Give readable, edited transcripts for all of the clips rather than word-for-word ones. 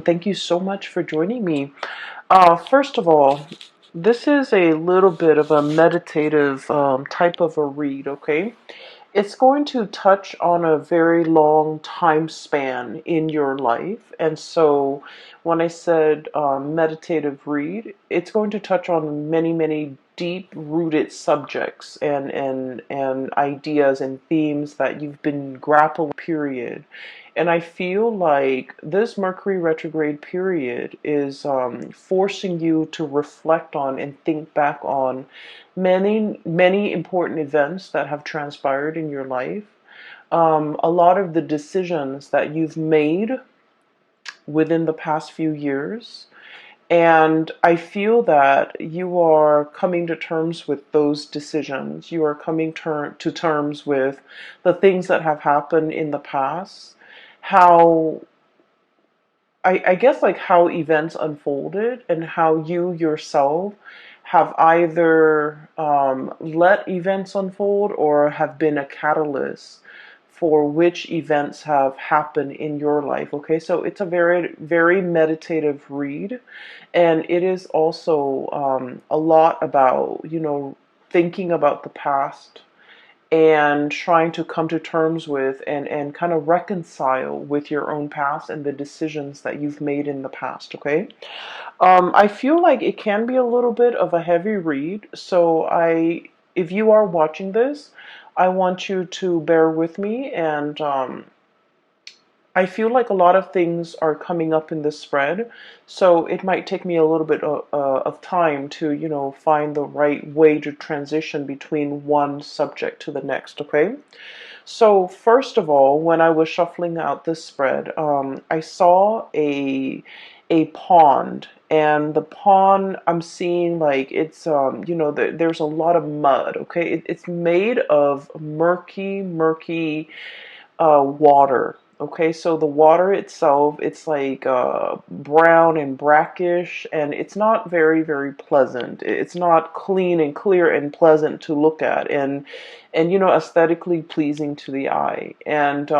Thank you so much for joining me. First of all, this is a little bit of a meditative type of a read, okay? It's going to touch on a very long time span in your life. And so when I said meditative read, it's going to touch on many, many deep rooted subjects and ideas and themes that you've been grappling period. And I feel like this Mercury retrograde period is forcing you to reflect on and think back on many, many important events that have transpired in your life. A lot of the decisions that you've made within the past few years. And I feel that you are coming to terms with those decisions. You are coming to terms with the things that have happened in the past, how I guess like how events unfolded and how you yourself have either let events unfold or have been a catalyst for which events have happened in your life. Okay, so it's a very, very meditative read, and it is also a lot about, thinking about the past and trying to come to terms with and kind of reconcile with your own past and the decisions that you've made in the past, okay? I feel like it can be a little bit of a heavy read, so if you are watching this, I want you to bear with me, and I feel like a lot of things are coming up in this spread, so it might take me a little bit of time to, find the right way to transition between one subject to the next, okay? So first of all, when I was shuffling out this spread, I saw a pond, and the pond I'm seeing like it's there's a lot of mud. Okay, it's made of murky water. Okay, so the water itself, it's like brown and brackish, and it's not very, very pleasant. It's not clean and clear and pleasant to look at, and aesthetically pleasing to the eye. And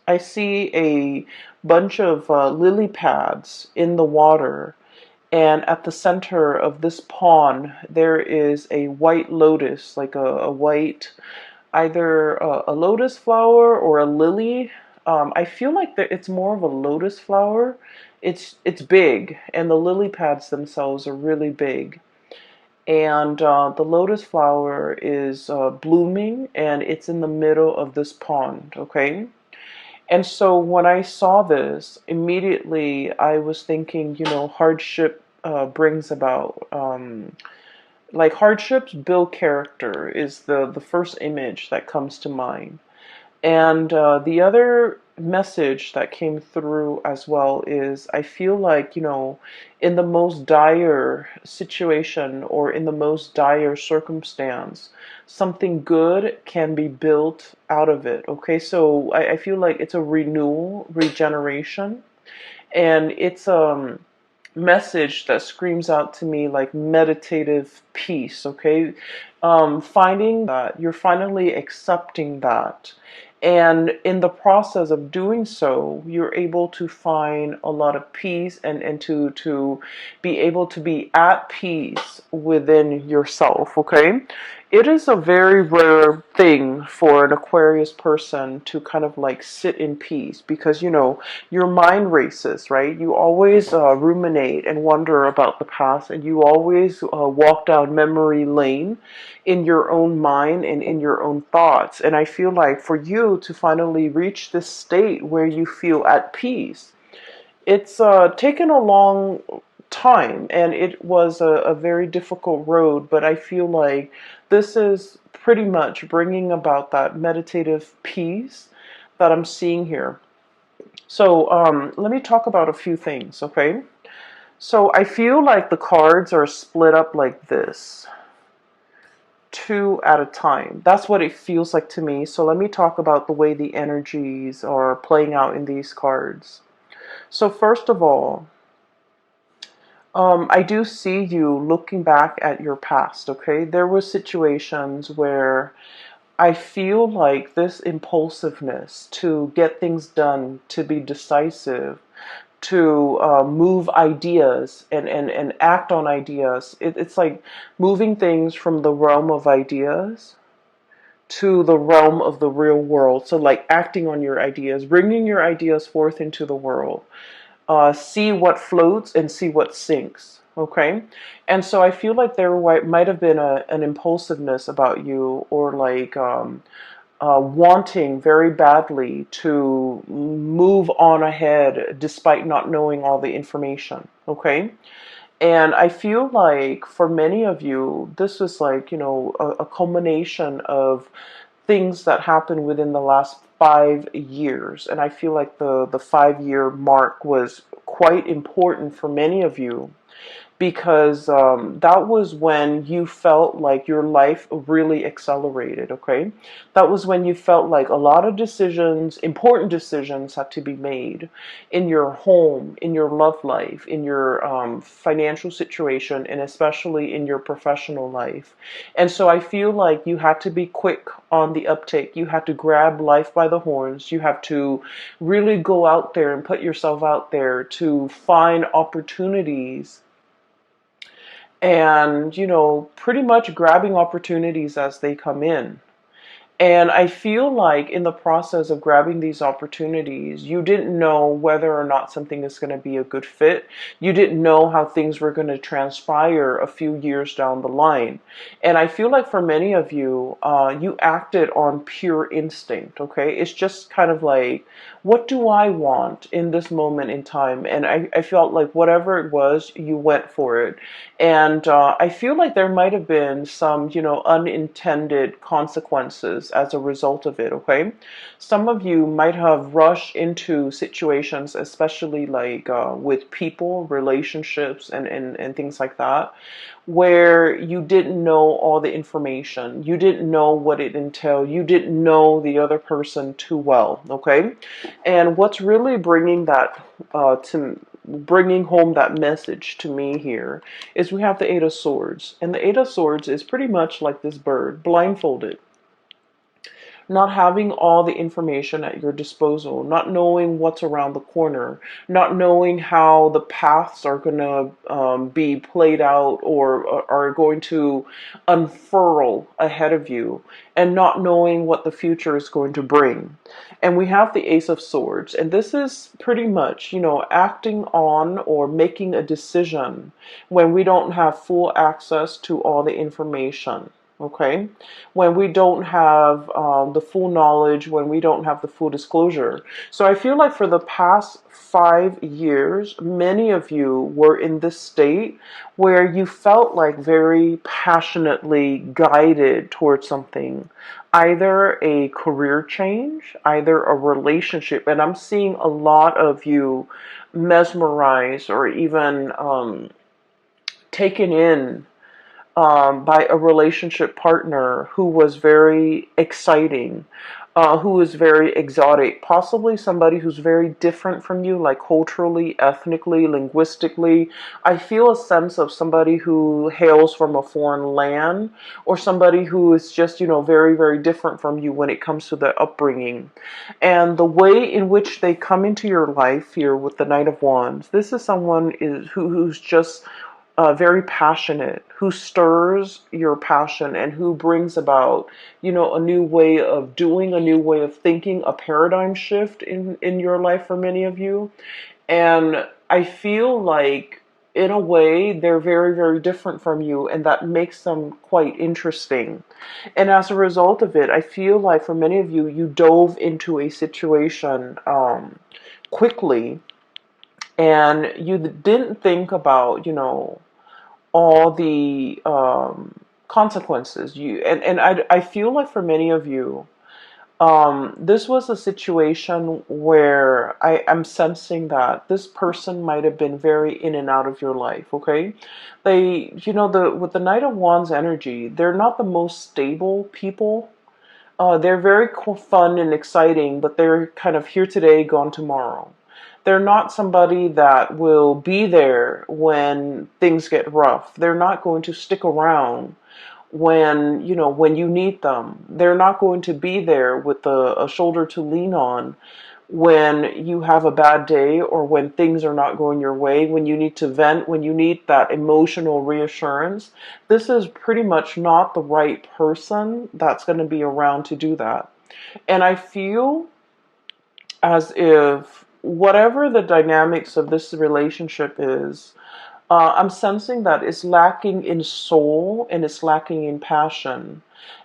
I see a bunch of lily pads in the water, and at the center of this pond, there is a white lotus, like a white either a lotus flower or a lily. I feel like it's more of a lotus flower. It's big, and the lily pads themselves are really big. And the lotus flower is blooming, and it's in the middle of this pond. Okay, and so when I saw this, immediately I was thinking, hardship brings about. Like hardships build character is the first image that comes to mind. And the other message that came through as well is I feel like, in the most dire situation or in the most dire circumstance, something good can be built out of it. Okay, so I feel like it's a renewal, regeneration, and it's message that screams out to me like meditative peace. Okay, finding that you're finally accepting that, and in the process of doing so, you're able to find a lot of peace, and to be able to be at peace within yourself. Okay, it is a very rare thing for an Aquarius person to kind of like sit in peace, because your mind races, right? You always ruminate and wonder about the past, and you always walk down memory lane in your own mind and in your own thoughts. And I feel like for you to finally reach this state where you feel at peace, it's taken a long time, and it was a very difficult road, but I feel like this is pretty much bringing about that meditative peace that I'm seeing here. So let me talk about a few things, okay? So I feel like the cards are split up like this, two at a time. That's what it feels like to me. So let me talk about the way the energies are playing out in these cards. So first of all, I do see you looking back at your past, okay? There were situations where I feel like this impulsiveness to get things done, to be decisive, to move ideas and act on ideas. It's like moving things from the realm of ideas to the realm of the real world. So like acting on your ideas, bringing your ideas forth into the world. See what floats and see what sinks. Okay. And so I feel like there might have been an impulsiveness about you, or like wanting very badly to move on ahead despite not knowing all the information. Okay. And I feel like for many of you, this is like, a culmination of things that happened within the last 5 years. And I feel like the 5 year mark was quite important for many of you, because that was when you felt like your life really accelerated, okay? That was when you felt like a lot of decisions, important decisions, had to be made in your home, in your love life, in your financial situation, and especially in your professional life. And so I feel like you had to be quick on the uptake. You had to grab life by the horns. You have to really go out there and put yourself out there to find opportunities, and pretty much grabbing opportunities as they come in. And I feel like in the process of grabbing these opportunities, you didn't know whether or not something is going to be a good fit. You didn't know how things were going to transpire a few years down the line. And I feel like for many of you, you acted on pure instinct, okay? It's just kind of like, what do I want in this moment in time? And I felt like whatever it was, you went for it. And I feel like there might have been some, unintended consequences as a result of it, okay? Some of you might have rushed into situations, especially like with people, relationships, and things like that, where you didn't know all the information. You didn't know what it entailed. You didn't know the other person too well, okay? And what's really bringing that to bringing home that message to me here is we have the Eight of Swords. And the Eight of Swords is pretty much like this bird, blindfolded, not having all the information at your disposal, not knowing what's around the corner, not knowing how the paths are going to be played out, or are going to unfurl ahead of you, and not knowing what the future is going to bring. And we have the Ace of Swords, and this is pretty much, acting on or making a decision when we don't have full access to all the information. Okay, when we don't have the full knowledge, when we don't have the full disclosure. So I feel like for the past 5 years, many of you were in this state where you felt like very passionately guided towards something, either a career change, either a relationship. And I'm seeing a lot of you mesmerized, or even taken in by a relationship partner who was very exciting, who was very exotic, possibly somebody who's very different from you, like culturally, ethnically, linguistically. I feel a sense of somebody who hails from a foreign land, or somebody who is just, very, very different from you when it comes to their upbringing. And the way in which they come into your life here with the Knight of Wands, this is someone who's just very passionate, who stirs your passion, and who brings about, a new way of doing, a new way of thinking, a paradigm shift in your life for many of you. And I feel like, in a way, they're very, very different from you, and that makes them quite interesting. And as a result of it, I feel like for many of you, you dove into a situation quickly, and you didn't think about, all the consequences. I feel like for many of you, this was a situation where I'm sensing that this person might have been very in and out of your life. Okay, they, with the Knight of Wands energy, they're not the most stable people. They're very fun and exciting, but they're kind of here today, gone tomorrow. They're not somebody that will be there when things get rough. They're not going to stick around when you need them. They're not going to be there with a shoulder to lean on when you have a bad day or when things are not going your way, when you need to vent, when you need that emotional reassurance, this is pretty much not the right person that's going to be around to do that. And I feel as if whatever the dynamics of this relationship is, I'm sensing that it's lacking in soul and it's lacking in passion.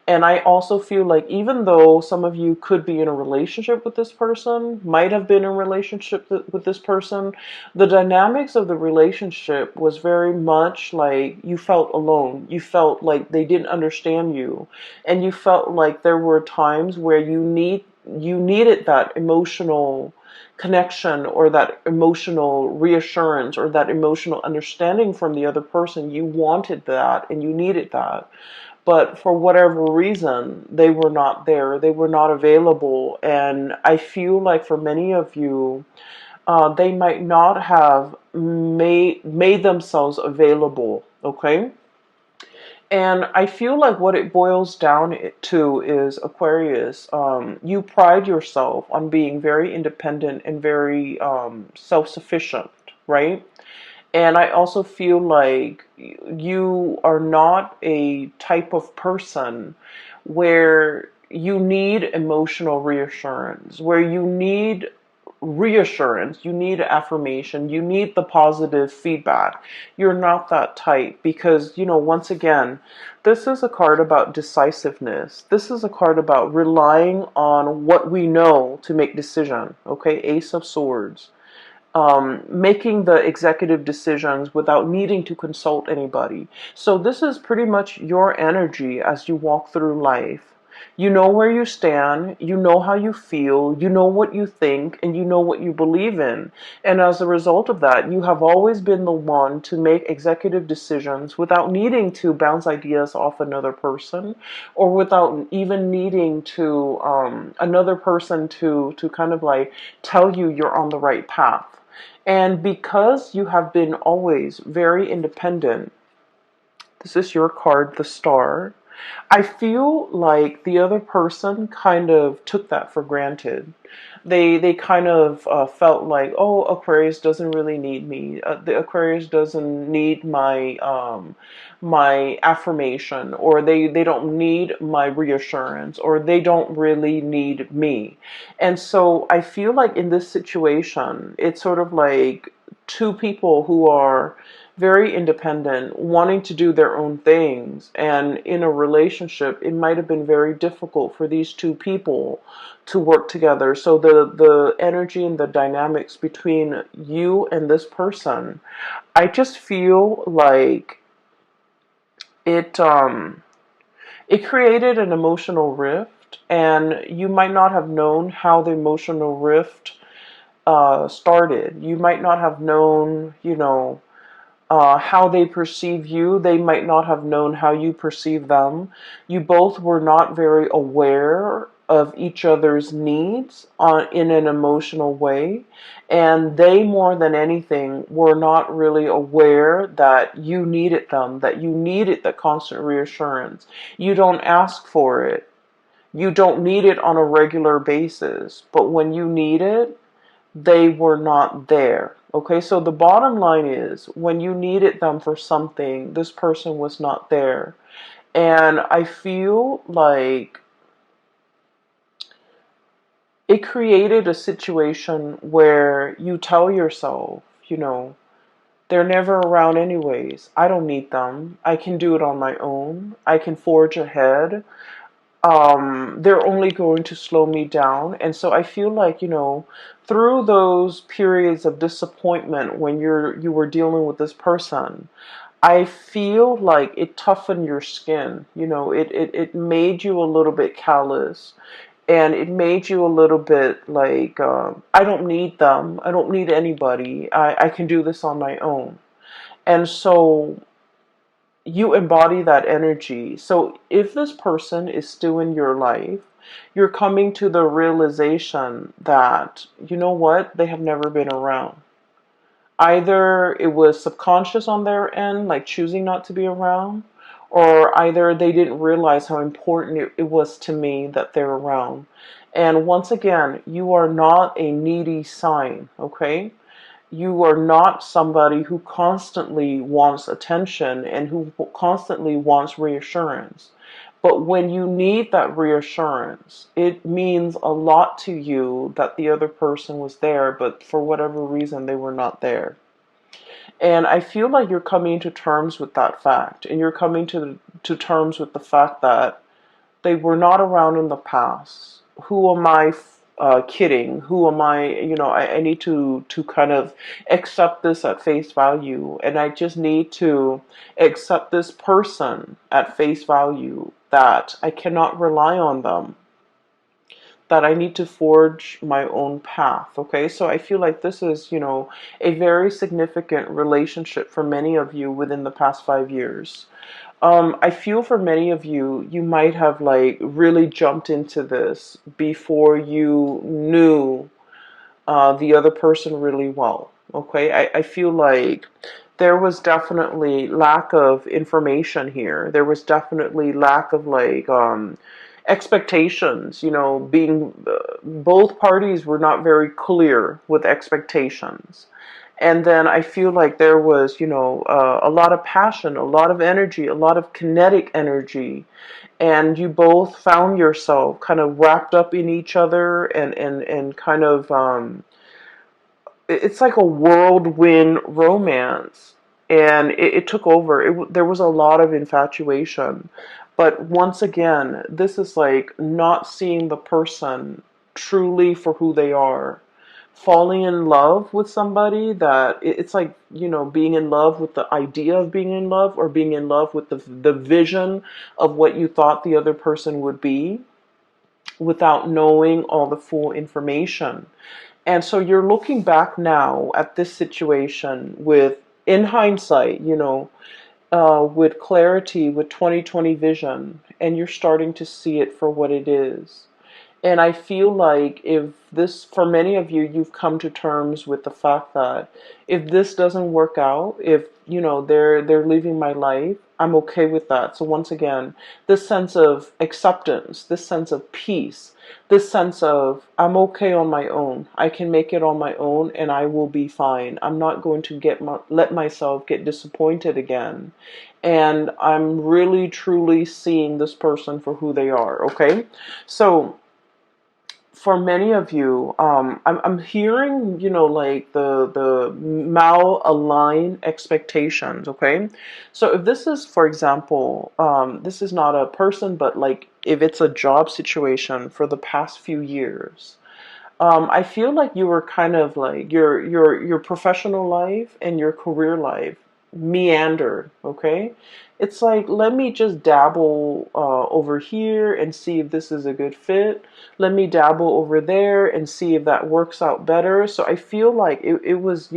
And I also feel like even though some of you could be in a relationship with this person, might have been in a relationship with this person, the dynamics of the relationship was very much like you felt alone. You felt like they didn't understand you. And you felt like there were times where you needed that emotional connection or that emotional reassurance or that emotional understanding from the other person. You wanted that and you needed that. But for whatever reason, they were not there. They were not available. And I feel like for many of you, they might not have made themselves available. Okay. And I feel like what it boils down to is Aquarius. You pride yourself on being very independent and very self-sufficient, right? And I also feel like you are not a type of person where you need emotional reassurance, where you need reassurance, you need affirmation, you need the positive feedback. You're not that type because, once again, this is a card about decisiveness. This is a card about relying on what we know to make decision. Okay, Ace of Swords. Making the executive decisions without needing to consult anybody. So this is pretty much your energy as you walk through life. You know where you stand, you know how you feel, you know what you think, and you know what you believe in. And as a result of that, you have always been the one to make executive decisions without needing to bounce ideas off another person or without even needing to another person to kind of like tell you you're on the right path. And because you have been always very independent, this is your card, the Star. I feel like the other person kind of took that for granted. They kind of felt like, oh, Aquarius doesn't really need me. The Aquarius doesn't need my affirmation, or they don't need my reassurance, or they don't really need me. And so I feel like in this situation, it's sort of like two people who are very independent, wanting to do their own things. And in a relationship, it might have been very difficult for these two people to work together. So the energy and the dynamics between you and this person, I just feel like it created an emotional rift, and you might not have known how the emotional rift started. You might not have known, how they perceive you. They might not have known how you perceive them. You both were not very aware of each other's needs in an emotional way. And they, more than anything, were not really aware that you needed them, that you needed the constant reassurance. You don't ask for it. You don't need it on a regular basis. But when you need it, they were not there. Okay, so the bottom line is when you needed them for something, this person was not there. And I feel like it created a situation where you tell yourself, they're never around anyways. I don't need them. I can do it on my own. I can forge ahead. They're only going to slow me down. And so I feel like, through those periods of disappointment when you were dealing with this person, I feel like it toughened your skin. It made you a little bit callous, and it made you a little bit like, I don't need them. I don't need anybody. I can do this on my own. And so you embody that energy. So if this person is still in your life, you're coming to the realization that, you know what, they have never been around. Either it was subconscious on their end, like choosing not to be around, or either they didn't realize how important it was to me that they're around. And once again, you are not a needy sign, okay? You are not somebody who constantly wants attention and who constantly wants reassurance. But when you need that reassurance, it means a lot to you that the other person was there, but for whatever reason, they were not there. And I feel like you're coming to terms with that fact, and you're coming to terms with the fact that they were not around in the past. Who am I kidding? Who am I? I need to kind of accept this at face value, and I just need to accept this person at face value, that I cannot rely on them, that I need to forge my own path. Okay, so I feel like this is, a very significant relationship for many of you within the past 5 years. I feel for many of you, you might have like really jumped into this before you knew the other person really well. Okay, I feel like there was definitely lack of information here. There was definitely lack of like expectations. Being both parties were not very clear with expectations. And then I feel like there was, a lot of passion, a lot of energy, a lot of kinetic energy, and you both found yourself kind of wrapped up in each other, and kind of it's like a whirlwind romance, and it took over. There was a lot of infatuation, but once again, this is like not seeing the person truly for who they are, falling in love with somebody that it's like, being in love with the idea of being in love, or being in love with the vision of what you thought the other person would be, without knowing all the full information. And so you're looking back now at this situation with, in hindsight, with clarity, with 2020 vision, and you're starting to see it for what it is. And I feel like if this, for many of you, you've come to terms with the fact that if this doesn't work out, if, they're leaving my life, I'm okay with that. So once again, this sense of acceptance, this sense of peace, this sense of I'm okay on my own. I can make it on my own, and I will be fine. I'm not going to let myself get disappointed again. And I'm really truly seeing this person for who they are. Okay. So for many of you, I'm hearing, like the mal-aligned expectations. Okay, so if this is, for example, this is not a person, but like if it's a job situation for the past few years, I feel like you were kind of like your professional life and your career life meandered. Okay, it's like, let me just dabble over here and see if this is a good fit. Let me dabble over there and see if that works out better. So I feel like it was,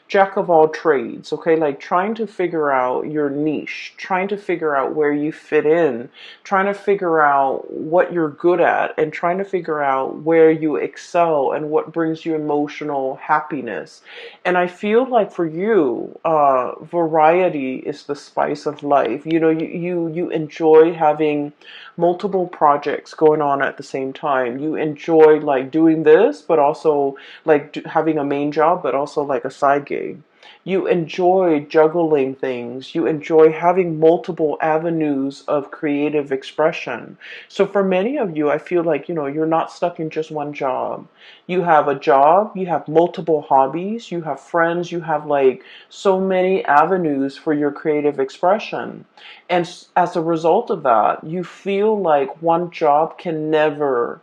jack of all trades. Okay, like trying to figure out your niche, trying to figure out where you fit in, trying to figure out what you're good at, and trying to figure out where you excel and what brings you emotional happiness. And I feel like for you, variety is the spice of life. You enjoy having multiple projects going on at the same time. You enjoy like doing this, but also like having a main job, but also like a side gig. You enjoy juggling things. You enjoy having multiple avenues of creative expression. So for many of you, I feel like, you're not stuck in just one job. You have a job, you have multiple hobbies, you have friends, you have like so many avenues for your creative expression. And as a result of that, you feel like one job can never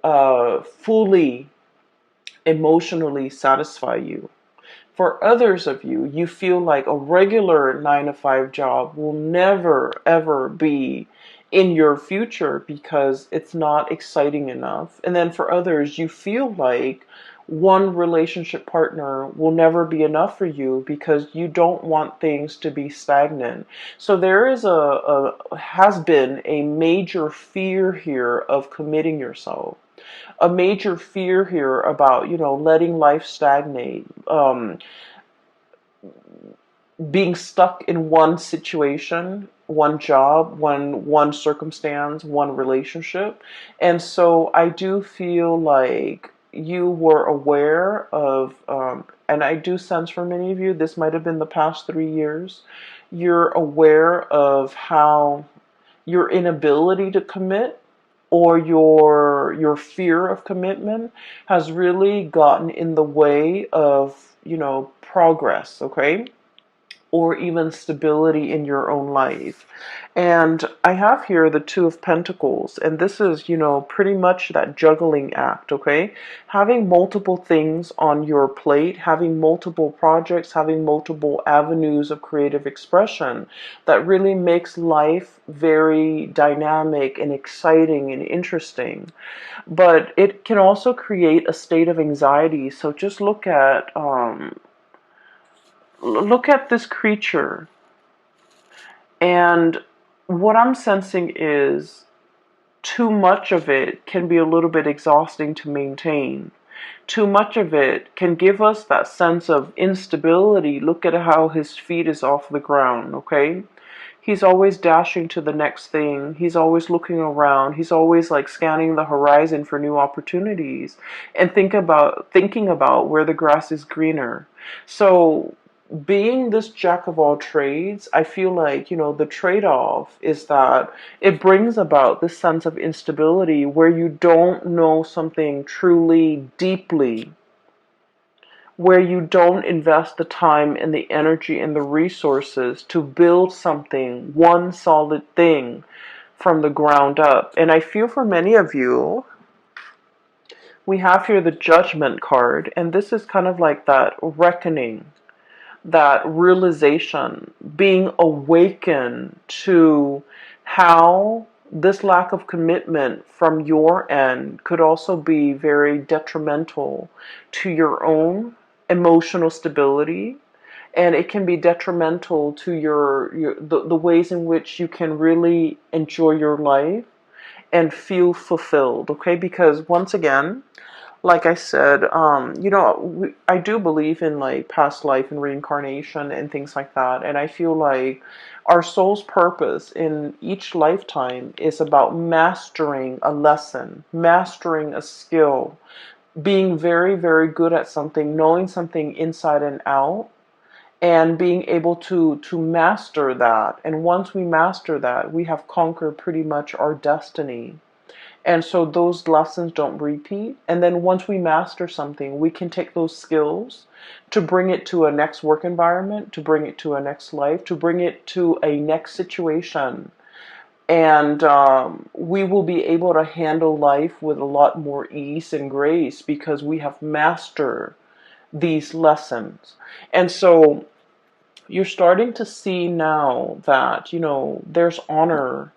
fully emotionally satisfy you. For others of you, you feel like a regular 9 to 5 job will never ever be in your future because it's not exciting enough. And then for others, you feel like one relationship partner will never be enough for you because you don't want things to be stagnant. So there is has been a major fear here of committing yourself, a major fear here about, letting life stagnate. being stuck in one situation, one job, one circumstance, one relationship. And so I do feel like you were aware of, and I do sense for many of you, this might have been the past 3 years, you're aware of how your inability to commit or your fear of commitment has really gotten in the way of, progress, okay? Or even stability in your own life. And I have here the Two of Pentacles, and this is, pretty much that juggling act, okay? Having multiple things on your plate, having multiple projects, having multiple avenues of creative expression that really makes life very dynamic and exciting and interesting. But it can also create a state of anxiety. So just look at this creature. And what I'm sensing is too much of it can be a little bit exhausting to maintain. Too much of it can give us that sense of instability. Look at how his feet is off the ground, okay? He's always dashing to the next thing. He's always looking around. He's always like scanning the horizon for new opportunities and thinking about where the grass is greener. So being this jack of all trades, I feel like, the trade-off is that it brings about this sense of instability where you don't know something truly deeply, where you don't invest the time and the energy and the resources to build something, one solid thing from the ground up. And I feel for many of you, we have here the Judgment card, and this is kind of like that reckoning, that realization, being awakened to how this lack of commitment from your end could also be very detrimental to your own emotional stability, and it can be detrimental to the ways in which you can really enjoy your life and feel fulfilled, okay? Because once again, like I said, I do believe in like past life and reincarnation and things like that. And I feel like our soul's purpose in each lifetime is about mastering a lesson, mastering a skill, being very, very good at something, knowing something inside and out, and being able to master that. And once we master that, we have conquered pretty much our destiny. And so those lessons don't repeat. And then once we master something, we can take those skills to bring it to a next work environment, to bring it to a next life, to bring it to a next situation. And we will be able to handle life with a lot more ease and grace because we have mastered these lessons. And so you're starting to see now that, there's honor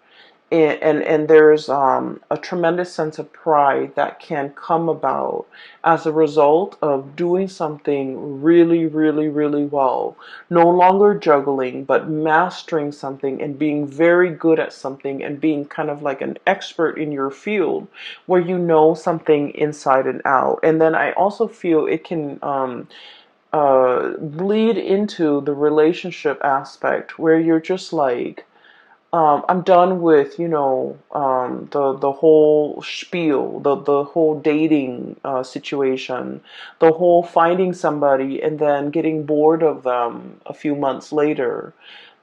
and there's a tremendous sense of pride that can come about as a result of doing something really, really, really well. No longer juggling, but mastering something and being very good at something and being kind of like an expert in your field where you know something inside and out. And then I also feel it can bleed into the relationship aspect where you're just like, I'm done with, the whole spiel, the whole dating situation, the whole finding somebody and then getting bored of them a few months later.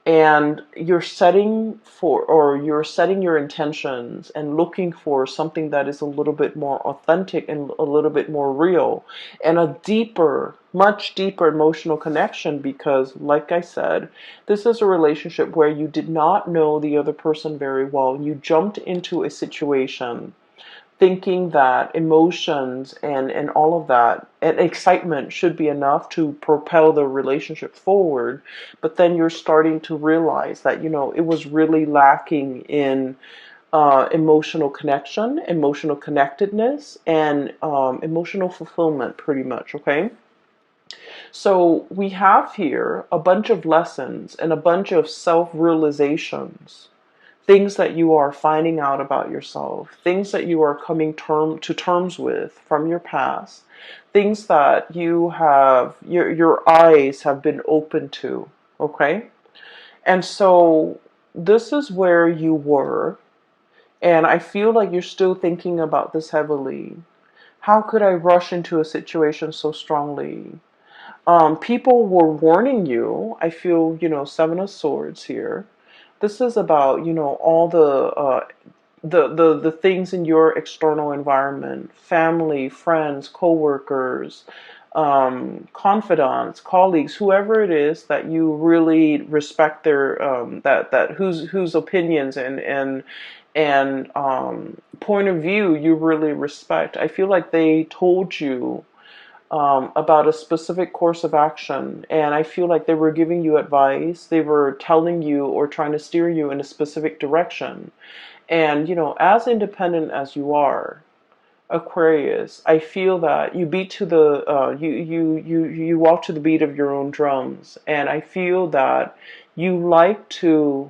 And you're setting your intentions and looking for something that is a little bit more authentic and a little bit more real and a deeper, much deeper emotional connection because, like I said, this is a relationship where you did not know the other person very well. You jumped into a situation thinking that emotions and all of that and excitement should be enough to propel the relationship forward, but then you're starting to realize that it was really lacking in emotional connection, emotional connectedness, and emotional fulfillment, pretty much. Okay, so we have here a bunch of lessons and a bunch of self-realizations, things that you are finding out about yourself, things that you are coming to terms with from your past, things that your eyes have been open to, Okay? And so this is where you were. And I feel like you're still thinking about this heavily. How could I rush into a situation so strongly? People were warning you. I feel, Seven of Swords here. This is about, all the things in your external environment, family, friends, coworkers, confidants, colleagues, whoever it is that you really respect their that whose opinions and point of view you really respect. I feel like they told you about a specific course of action, and I feel like they were giving you advice. They were telling you or trying to steer you in a specific direction. And, as independent as you are, Aquarius, I feel that you beat to the you walk to the beat of your own drums, and I feel that you like to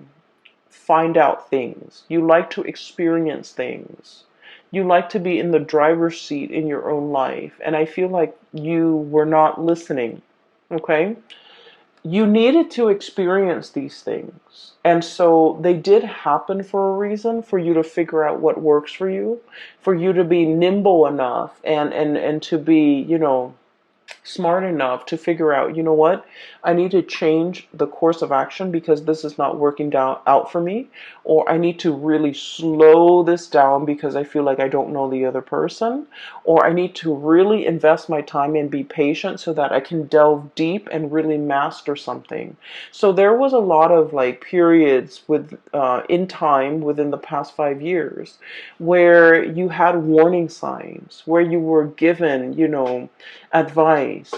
find out things. You like to experience things. You like to be in the driver's seat in your own life, and I feel like you were not listening. Okay? You needed to experience these things. And so they did happen for a reason, for you to figure out what works for you to be nimble enough and to be, smart enough to figure out, what, I need to change the course of action because this is not working out for me, or I need to really slow this down because I feel like I don't know the other person, or I need to really invest my time and be patient so that I can delve deep and really master something. So there was a lot of like periods with in time within the past 5 years where you had warning signs, where you were given, advice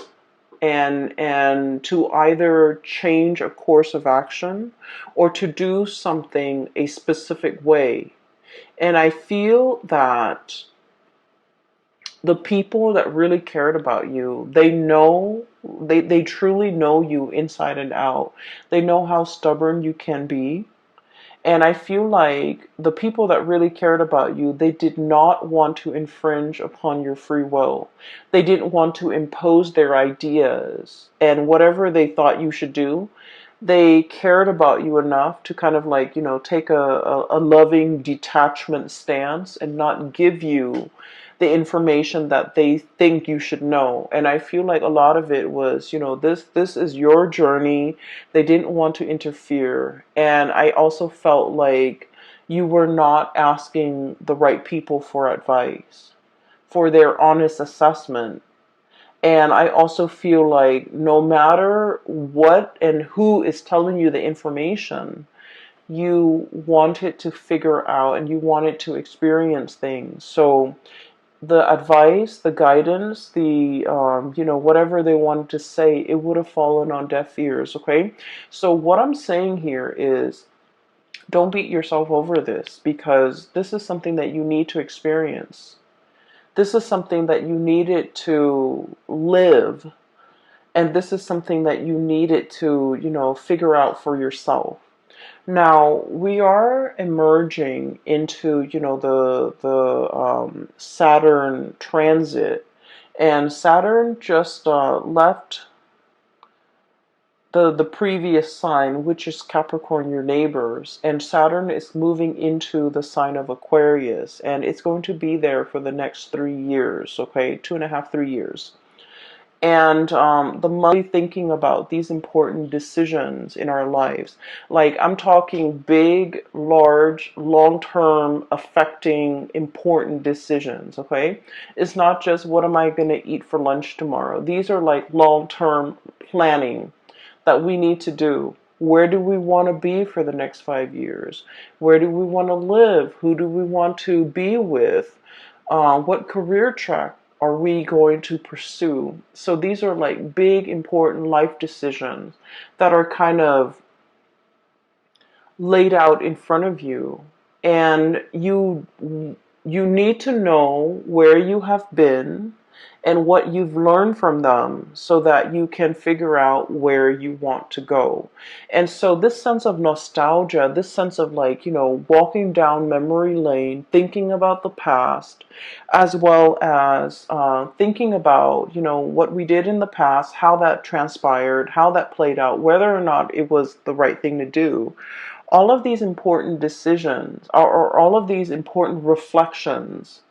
and to either change a course of action or to do something a specific way. And I feel that the people that really cared about you, they truly know you inside and out. They know how stubborn you can be. And I feel like the people that really cared about you, they did not want to infringe upon your free will. They didn't want to impose their ideas and whatever they thought you should do. They cared about you enough to kind of like, take a loving detachment stance and not give you the information that they think you should know. And I feel like a lot of it was, this is your journey. They didn't want to interfere. And I also felt like you were not asking the right people for advice, for their honest assessment. And I also feel like no matter what and who is telling you the information, you wanted to figure out and you wanted to experience things. So the advice, the guidance, the whatever they wanted to say, it would have fallen on deaf ears. Okay, so what I'm saying here is, don't beat yourself over this because this is something that you need to experience. This is something that you needed to live, and this is something that you needed to, figure out for yourself. Now we are emerging into, the Saturn transit, and Saturn just left the previous sign, which is Capricorn, your neighbors, and Saturn is moving into the sign of Aquarius, and it's going to be there for the next 3 years. Okay, 2.5, 3 years. And the monthly thinking about these important decisions in our lives. Like, I'm talking big, large, long-term, affecting, important decisions, okay? It's not just what am I going to eat for lunch tomorrow. These are like long-term planning that we need to do. Where do we want to be for the next 5 years? Where do we want to live? Who do we want to be with? What career track are we going to pursue? So these are like big, important life decisions that are kind of laid out in front of you. And you need to know where you have been and what you've learned from them so that you can figure out where you want to go. And so this sense of nostalgia, this sense of like, walking down memory lane, thinking about the past, as well as thinking about, what we did in the past, how that transpired, how that played out, whether or not it was the right thing to do. All of these important decisions, or all of these important reflections,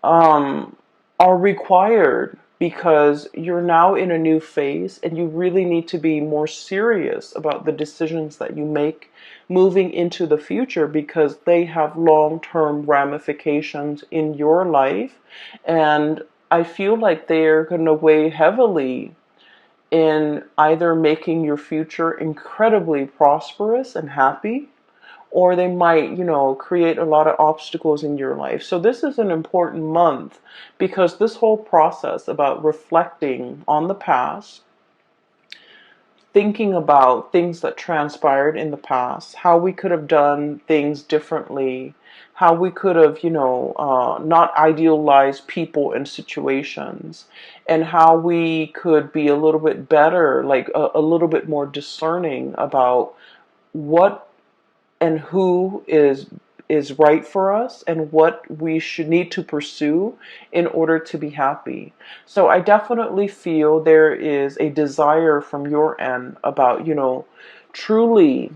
um, are required because you're now in a new phase and you really need to be more serious about the decisions that you make moving into the future, because they have long-term ramifications in your life. And I feel like they're going to weigh heavily in either making your future incredibly prosperous and happy, or they might, create a lot of obstacles in your life. So this is an important month because this whole process about reflecting on the past, thinking about things that transpired in the past, how we could have done things differently, how we could have, not idealized people and situations, and how we could be a little bit better, like a little bit more discerning about what and who is right for us and what we should need to pursue in order to be happy. So I definitely feel there is a desire from your end about, truly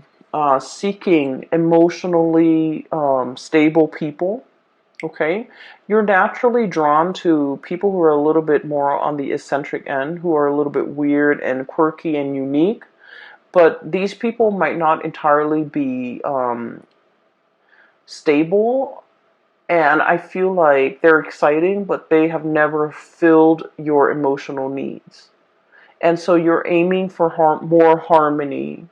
seeking emotionally stable people. Okay, you're naturally drawn to people who are a little bit more on the eccentric end, who are a little bit weird and quirky and unique. But these people might not entirely be stable, and I feel like they're exciting, but they have never filled your emotional needs. And so you're aiming for more harmony,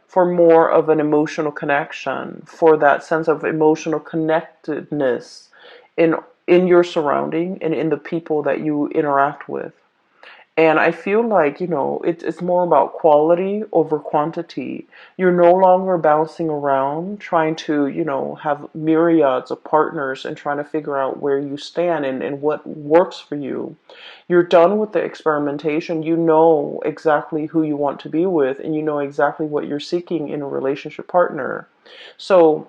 for more of an emotional connection, for that sense of emotional connectedness in in your surrounding and in the people that you interact with. And I feel like, it's more about quality over quantity. You're no longer bouncing around trying to, have myriads of partners and trying to figure out where you stand and what works for you. You're done with the experimentation. You know exactly who you want to be with, and you know exactly what you're seeking in a relationship partner. So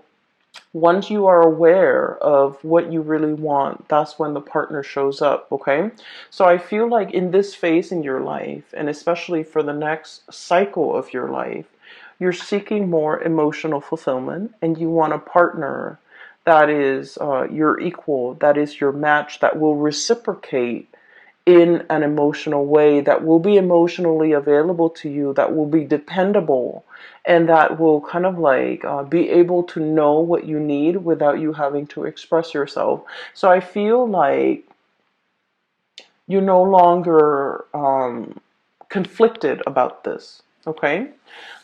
once you are aware of what you really want, that's when the partner shows up, okay? So I feel like in this phase in your life, and especially for the next cycle of your life, you're seeking more emotional fulfillment and you want a partner that is your equal, that is your match, that will reciprocate in an emotional way, that will be emotionally available to you, that will be dependable, and that will kind of like be able to know what you need without you having to express yourself. So I feel like you're no longer conflicted about this. Okay.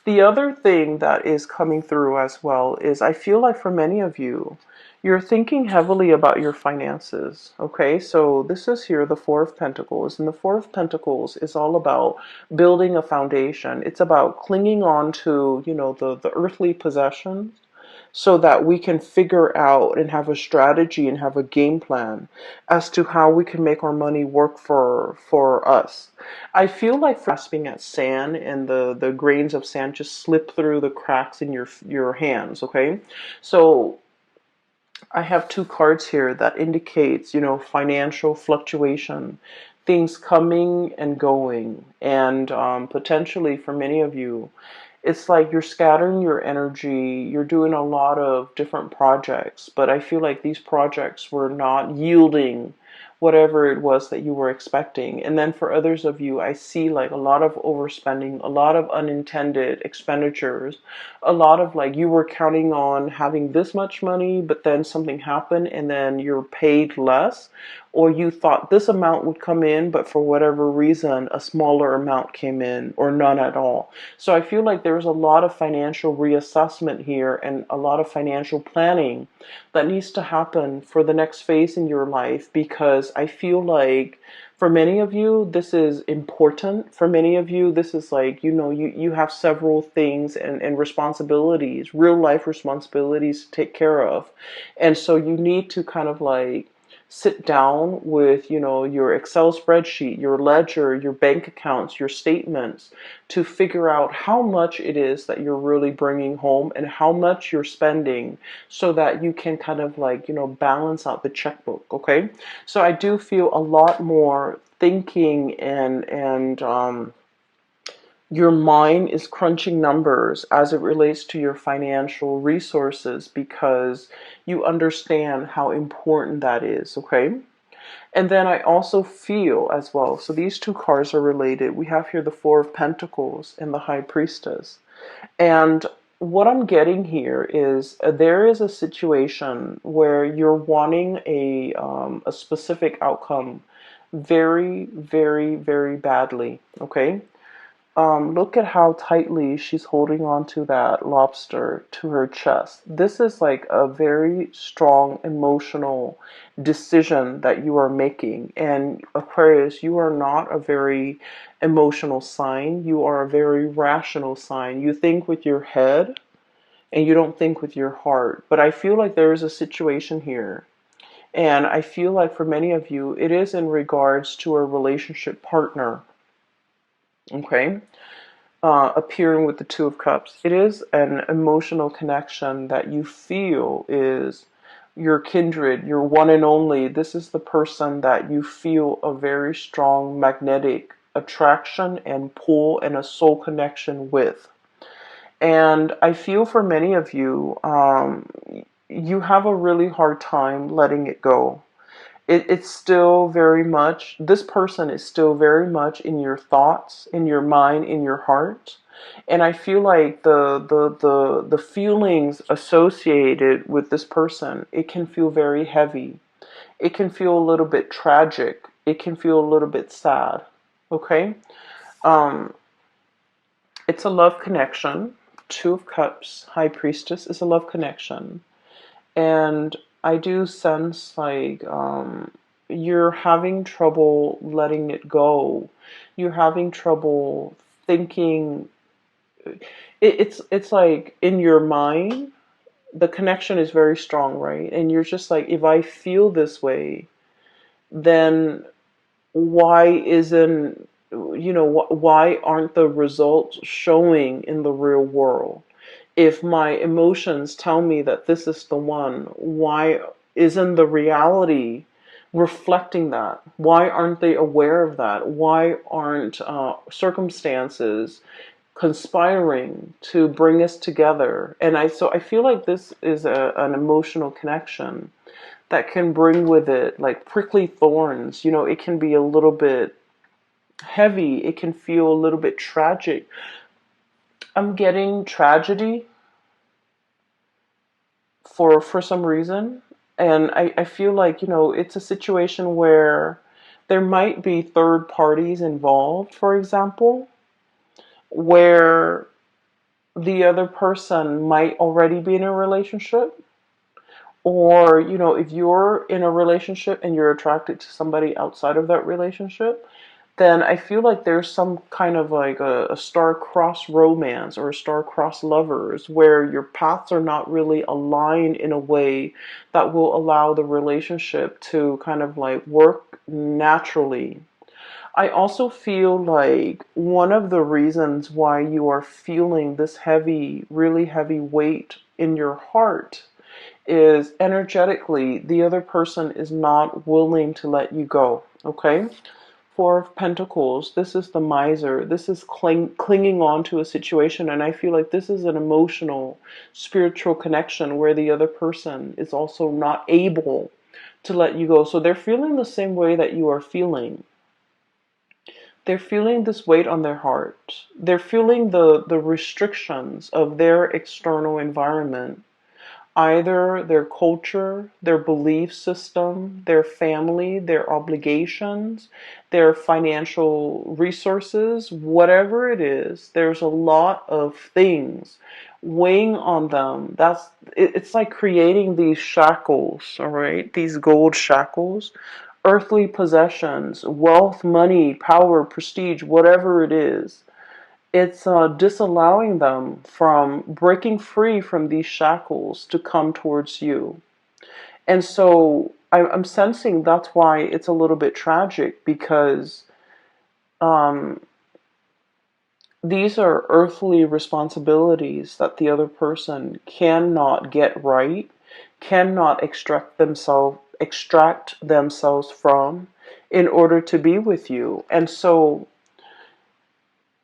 The other thing that is coming through as well is I feel like for many of you, you're thinking heavily about your finances. Okay, so this is here the Four of Pentacles, and the Four of Pentacles is all about building a foundation. It's about clinging on to, the earthly possessions so that we can figure out and have a strategy and have a game plan as to how we can make our money work for us. I feel like grasping at sand and the grains of sand just slip through the cracks in your hands, okay? So I have two cards here that indicates, financial fluctuation, things coming and going, and potentially for many of you, it's like you're scattering your energy, you're doing a lot of different projects, but I feel like these projects were not yielding whatever it was that you were expecting. And then for others of you, I see like a lot of overspending, a lot of unintended expenditures, a lot of like you were counting on having this much money, but then something happened and then you're paid less, or you thought this amount would come in, but for whatever reason, a smaller amount came in or none at all. So I feel like there's a lot of financial reassessment here and a lot of financial planning that needs to happen for the next phase in your life, because I feel like for many of you, this is important. For many of you, this is like, you have several things and responsibilities, real life responsibilities to take care of. And so you need to kind of like sit down with, your Excel spreadsheet, your ledger, your bank accounts, your statements to figure out how much it is that you're really bringing home and how much you're spending so that you can kind of like, balance out the checkbook, okay? So I do feel a lot more thinking and your mind is crunching numbers as it relates to your financial resources because you understand how important that is, okay? And then I also feel as well, so these two cards are related. We have here the Four of Pentacles and the High Priestess. And what I'm getting here is there is a situation where you're wanting a specific outcome very, very, very badly, okay? Look at how tightly she's holding on to that lobster to her chest. This is like a very strong emotional decision that you are making. And Aquarius, you are not a very emotional sign. You are a very rational sign. You think with your head and you don't think with your heart. But I feel like there is a situation here. And I feel like for many of you, it is in regards to a relationship partner. Okay? Appearing with the Two of Cups. It is an emotional connection that you feel is your kindred, your one and only. This is the person that you feel a very strong magnetic attraction and pull and a soul connection with. And I feel for many of you, you have a really hard time letting it go. It's still very much, this person is still very much in your thoughts, in your mind, in your heart. And I feel like the feelings associated with this person, it can feel very heavy. It can feel a little bit tragic. It can feel a little bit sad. Okay? Um, it's a love connection. Two of Cups, High Priestess is a love connection. And I do sense like you're having trouble letting it go. You're having trouble thinking. It's like in your mind, the connection is very strong, right? And you're just like, if I feel this way, then why isn't, why aren't the results showing in the real world? If my emotions tell me that this is the one, why isn't the reality reflecting that? Why aren't they aware of that? Why aren't circumstances conspiring to bring us together? And so I feel like this is an emotional connection that can bring with it like prickly thorns. It can be a little bit heavy. It can feel a little bit tragic. I'm getting tragedy for some reason. And I feel like, it's a situation where there might be third parties involved, for example, where the other person might already be in a relationship. Or, if you're in a relationship and you're attracted to somebody outside of that relationship, then I feel like there's some kind of like a star-crossed romance or a star-crossed lovers where your paths are not really aligned in a way that will allow the relationship to kind of like work naturally. I also feel like one of the reasons why you are feeling this heavy, really heavy weight in your heart is energetically the other person is not willing to let you go, okay? Four of Pentacles, this is the miser. This is clinging on to a situation, and I feel like this is an emotional, spiritual connection where the other person is also not able to let you go. So they're feeling the same way that you are feeling. They're feeling this weight on their heart. They're feeling the restrictions of their external environment. Either their culture, their belief system, their family, their obligations, their financial resources, whatever it is, there's a lot of things weighing on them. It's like creating these shackles, all right? These gold shackles, earthly possessions, wealth, money, power, prestige, whatever it is. It's disallowing them from breaking free from these shackles to come towards you. And so I'm sensing that's why it's a little bit tragic, because um, these are earthly responsibilities that the other person cannot get right, cannot extract themselves from in order to be with you. And so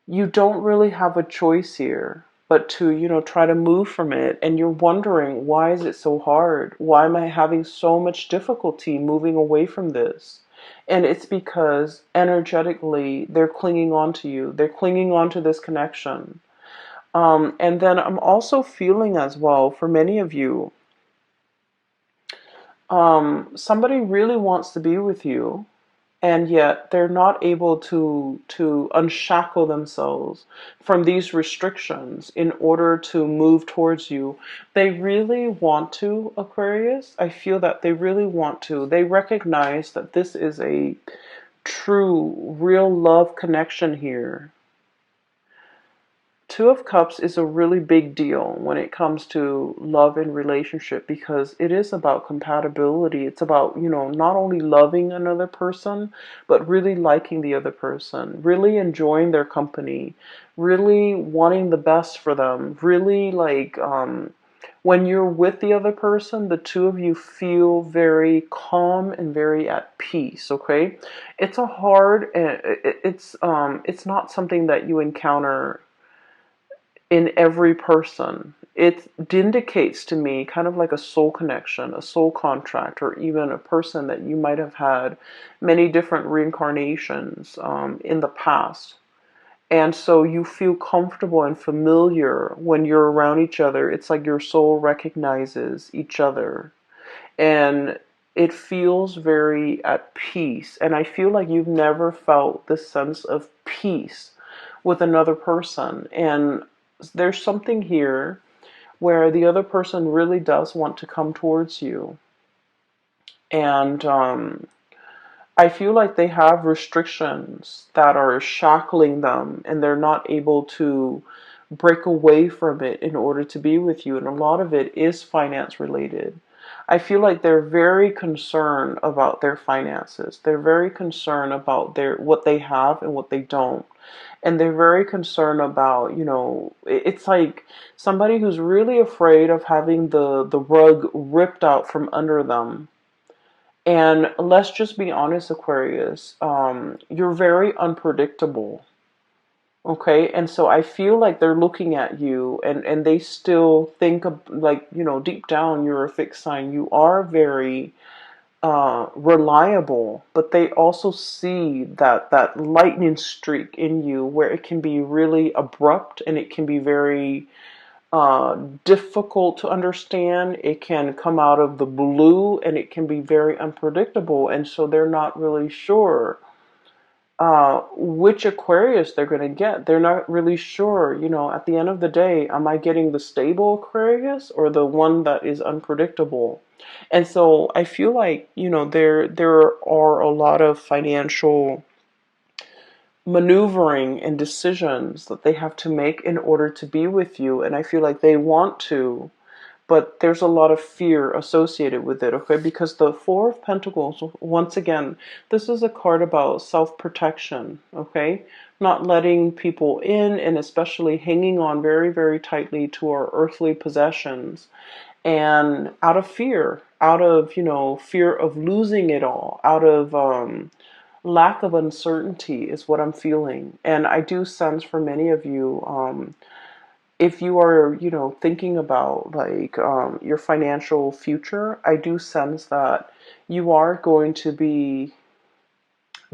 you don't really have a choice here but to, try to move from it. And you're wondering, why is it so hard? Why am I having so much difficulty moving away from this? And it's because energetically they're clinging on to you. They're clinging on to this connection. And then I'm also feeling as well, for many of you, somebody really wants to be with you, and yet they're not able to unshackle themselves from these restrictions in order to move towards you. They really want to, Aquarius. I feel that they really want to. They recognize that this is a true, real love connection here. Two of Cups is a really big deal when it comes to love and relationship, because it is about compatibility. It's about, not only loving another person, but really liking the other person, really enjoying their company, really wanting the best for them, really like, when you're with the other person, the two of you feel very calm and very at peace, okay? It's a hard, it's not something that you encounter in every person. It indicates to me kind of like a soul connection, a soul contract, or even a person that you might have had many different reincarnations in the past. And so you feel comfortable and familiar when you're around each other. It's like your soul recognizes each other. And it feels very at peace. And I feel like you've never felt this sense of peace with another person. And there's something here where the other person really does want to come towards you. And I feel like they have restrictions that are shackling them, and they're not able to break away from it in order to be with you. And a lot of it is finance related. I feel like they're very concerned about their finances. They're very concerned about what they have and what they don't. And they're very concerned about, it's like somebody who's really afraid of having the rug ripped out from under them. And let's just be honest, Aquarius, you're very unpredictable. Okay, and so I feel like they're looking at you, and they still think of, like, deep down you're a fixed sign. You are very reliable, but they also see that lightning streak in you where it can be really abrupt, and it can be very difficult to understand. It can come out of the blue, and it can be very unpredictable, and so they're not really sure which Aquarius they're going to get. They're not really sure, at the end of the day, am I getting the stable Aquarius or the one that is unpredictable? And so I feel like, there are a lot of financial maneuvering and decisions that they have to make in order to be with you. And I feel like they want to, but there's a lot of fear associated with it, okay? Because the Four of Pentacles, once again, this is a card about self-protection, okay? Not letting people in, and especially hanging on very, very tightly to our earthly possessions. And out of fear, fear of losing it all, out of lack of uncertainty is what I'm feeling. And I do sense for many of you, if you are, thinking about like your financial future, I do sense that you are going to be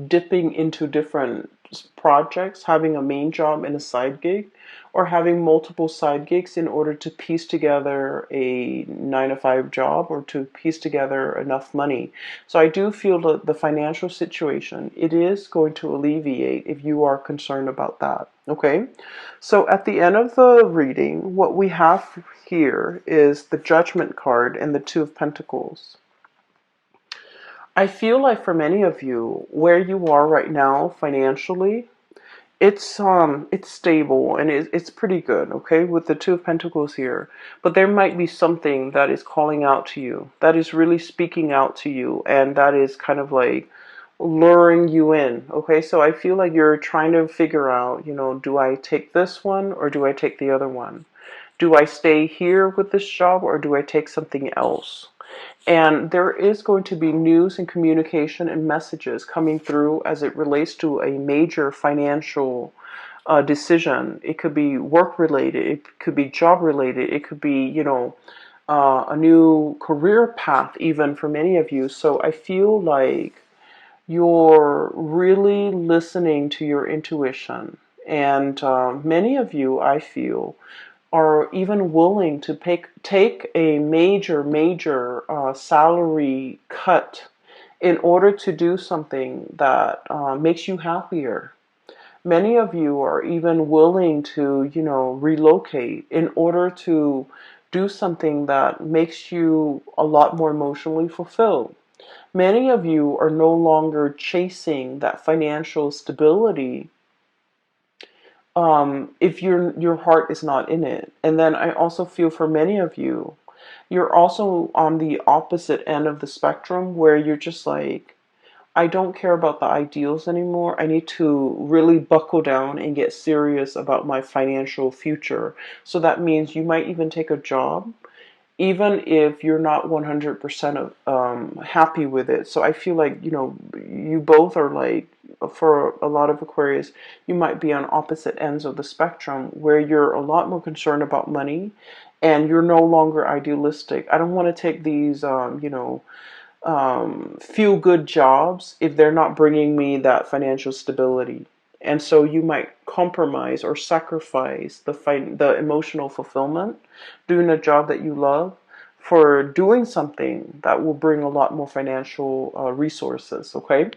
dipping into different projects, having a main job and a side gig, or having multiple side gigs in order to piece together a 9 to 5 job, or to piece together enough money. So I do feel that the financial situation, it is going to alleviate if you are concerned about that. Okay, so at the end of the reading, what we have here is the Judgment card and the Two of Pentacles. I feel like for many of you, where you are right now financially, It's stable and it's pretty good, okay, with the Two of Pentacles here. But there might be something that is calling out to you, that is really speaking out to you, and that is kind of like luring you in. Okay, so I feel like you're trying to figure out, do I take this one or do I take the other one? Do I stay here with this job or do I take something else? And there is going to be news and communication and messages coming through as it relates to a major financial decision. It could be work related, it could be job related, it could be, a new career path, even for many of you. So I feel like you're really listening to your intuition. And many of you, I feel, are even willing to take a major salary cut in order to do something that makes you happier. Many of you are even willing to, relocate in order to do something that makes you a lot more emotionally fulfilled. Many of you are no longer chasing that financial stability if your heart is not in it. And then I also feel for many of you, you're also on the opposite end of the spectrum where you're just like, I don't care about the ideals anymore. I need to really buckle down and get serious about my financial future. So that means you might even take a job even if you're not 100% happy with it. So I feel like, you both are like, for a lot of Aquarius, you might be on opposite ends of the spectrum where you're a lot more concerned about money and you're no longer idealistic. I don't want to take these, feel good jobs if they're not bringing me that financial stability. And so you might compromise or sacrifice the emotional fulfillment doing a job that you love for doing something that will bring a lot more financial resources, okay?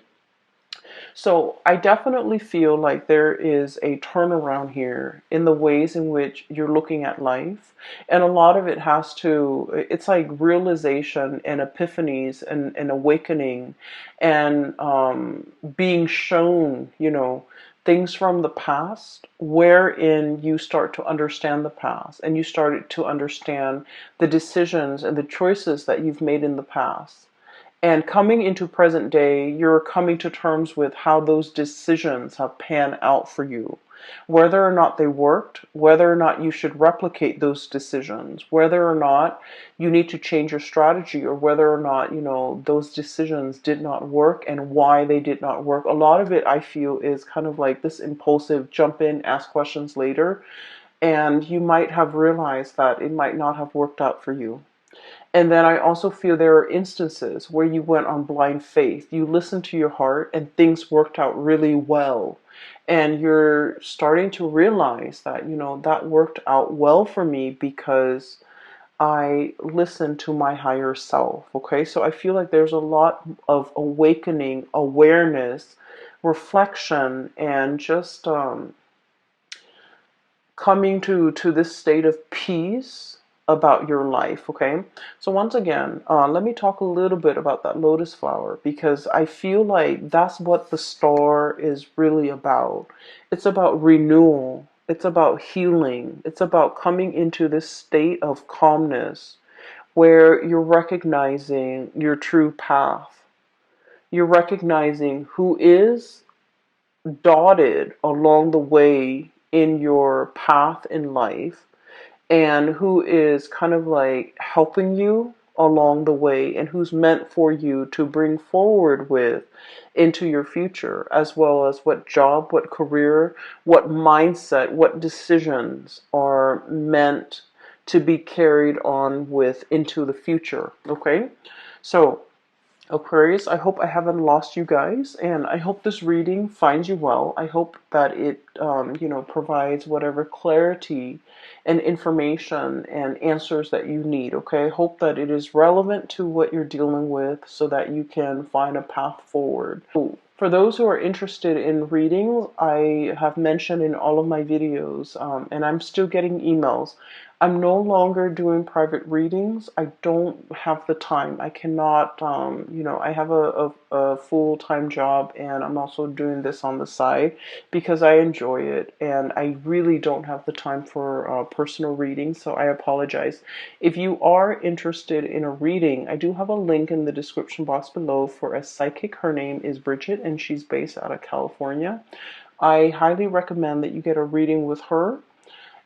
So I definitely feel like there is a turnaround here in the ways in which you're looking at life. And a lot of it has to, it's like realization and epiphanies and awakening and being shown, things from the past wherein you start to understand the past and you started to understand the decisions and the choices that you've made in the past. And coming into present day, you're coming to terms with how those decisions have panned out for you. Whether or not they worked, whether or not you should replicate those decisions, whether or not you need to change your strategy, or whether or not, those decisions did not work and why they did not work. A lot of it, I feel, is kind of like this impulsive jump in, ask questions later. And you might have realized that it might not have worked out for you. And then I also feel there are instances where you went on blind faith. You listened to your heart and things worked out really well. And you're starting to realize that, that worked out well for me because I listened to my higher self. Okay, so I feel like there's a lot of awakening, awareness, reflection, and just coming to this state of peace about your life. Okay, so once again, let me talk a little bit about that lotus flower, because I feel like that's what the star is really about. It's about renewal, it's about healing, it's about coming into this state of calmness where you're recognizing your true path. You're recognizing who is dotted along the way in your path in life and who is kind of like helping you along the way and who's meant for you to bring forward with into your future, as well as what job, what career, what mindset, what decisions are meant to be carried on with into the future. Okay, so Aquarius, I hope I haven't lost you guys, and I hope this reading finds you well. I hope that it, provides whatever clarity and information and answers that you need, okay? I hope that it is relevant to what you're dealing with so that you can find a path forward. For those who are interested in reading, I have mentioned in all of my videos, and I'm still getting emails, I'm no longer doing private readings. I don't have the time. I cannot, I have a full-time job, and I'm also doing this on the side because I enjoy it, and I really don't have the time for personal readings, so I apologize. If you are interested in a reading, I do have a link in the description box below for a psychic. Her name is Bridget, and she's based out of California. I highly recommend that you get a reading with her.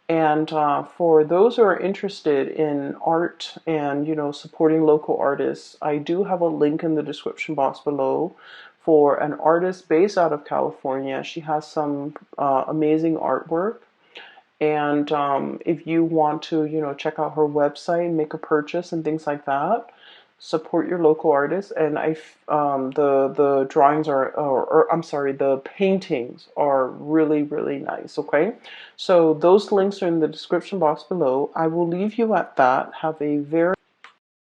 And for those who are interested in art and supporting local artists, I do have a link in the description box below for an artist based out of California. She has some amazing artwork. And if you want to, check out her website, make a purchase and things like that, support your local artists. And the drawings or I'm sorry, the paintings are really, really nice. Okay, so those links are in the description box below. I will leave you at that. Have a very